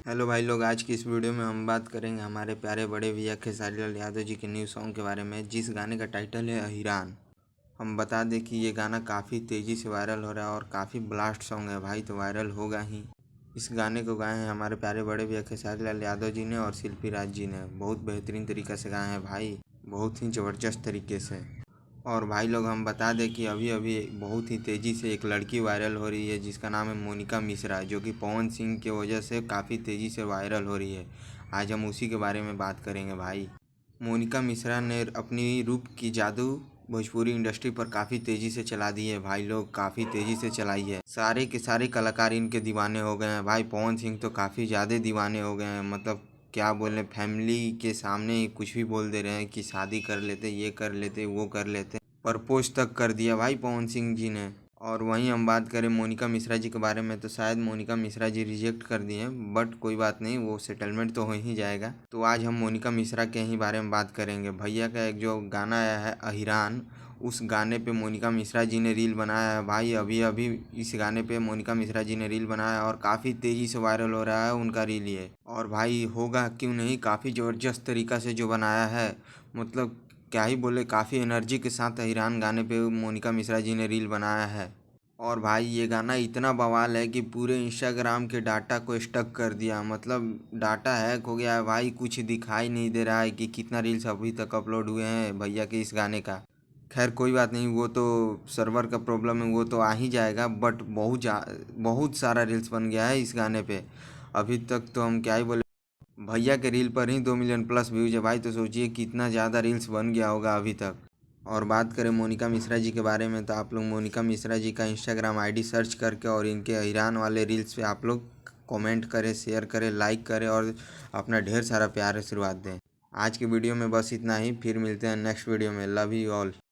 Hello भाई लोग, आज की इस वीडियो में हम बात करेंगे हमारे प्यारे बड़े भैया खेसारी लाल यादव जी के न्यू सॉन्ग के बारे में, जिस गाने का टाइटल है अहिरान। हम बता दें कि ये गाना काफ़ी तेज़ी से वायरल हो रहा है और काफ़ी ब्लास्ट सॉन्ग है भाई, तो वायरल होगा ही। इस गाने को गाए हैं हमारे प्यारे बड़े भैया खेसारी लाल यादव जी ने और शिल्पी राज जी ने। बहुत बेहतरीन तरीक़े से गाए हैं भाई, बहुत ही ज़बरदस्त तरीके से। और भाई लोग, हम बता दें कि अभी अभी बहुत ही तेज़ी से एक लड़की वायरल हो रही है जिसका नाम है मोनिका मिश्रा, जो कि पवन सिंह की वजह से काफ़ी तेज़ी से वायरल हो रही है। आज हम उसी के बारे में बात करेंगे भाई। मोनिका मिश्रा ने अपनी रूप की जादू भोजपुरी इंडस्ट्री पर काफ़ी तेज़ी से चला दी है भाई लोग, काफ़ी तेज़ी से चलाई है। सारे के सारे कलाकार इनके दीवाने हो गए हैं भाई। पवन सिंह तो काफ़ी ज़्यादा दीवाने हो गए हैं, मतलब क्या बोले, फैमिली के सामने कुछ भी बोल दे रहे हैं कि शादी कर लेते, ये कर लेते, वो कर लेते। प्रपोज तक कर दिया भाई पवन सिंह जी ने। और वहीं हम बात करें मोनिका मिश्रा जी के बारे में, तो शायद मोनिका मिश्रा जी रिजेक्ट कर दिए हैं, बट कोई बात नहीं, वो सेटलमेंट तो हो ही जाएगा। तो आज हम मोनिका मिश्रा के ही बारे में बात करेंगे। भैया का एक जो गाना आया है अहिरान, उस गाने पे मोनिका मिश्रा जी ने रील बनाया है भाई। अभी अभी इस गाने पे मोनिका मिश्रा जी ने रील बनाया है और काफ़ी तेज़ी से वायरल हो रहा है उनका रील ये। और भाई होगा क्यों नहीं, काफ़ी ज़बरदस्त तरीक़ा से जो बनाया है, मतलब क्या ही बोले, काफ़ी एनर्जी के साथ अहिरान गाने पे मोनिका मिश्रा जी ने रील बनाया है। और भाई ये गाना इतना बवाल है कि पूरे इंस्टाग्राम के डाटा को स्टक कर दिया, मतलब डाटा हैक हो गया है भाई। कुछ दिखाई नहीं दे रहा है कि कितना रील्स अभी तक अपलोड हुए हैं भैया के इस गाने का। खैर कोई बात नहीं, वो तो सर्वर का प्रॉब्लम है, वो तो आ ही जाएगा। बट बहुत सारा रील्स बन गया है इस गाने पे। अभी तक तो हम क्या ही बोले, भैया के रील पर ही 2 मिलियन प्लस व्यूज है भाई, तो सोचिए कितना ज़्यादा रील्स बन गया होगा अभी तक। और बात करें मोनिका मिश्रा जी के बारे में, तो आप लोग मोनिका मिश्रा जी का इंस्टाग्राम आईडी सर्च करके और इनके अहिरान वाले रील्स पे आप लोग कमेंट करें, शेयर करें, लाइक करें और अपना ढेर सारा प्यार आशीर्वाद दें। आज की वीडियो में बस इतना ही, फिर मिलते हैं नेक्स्ट वीडियो में। Love you all.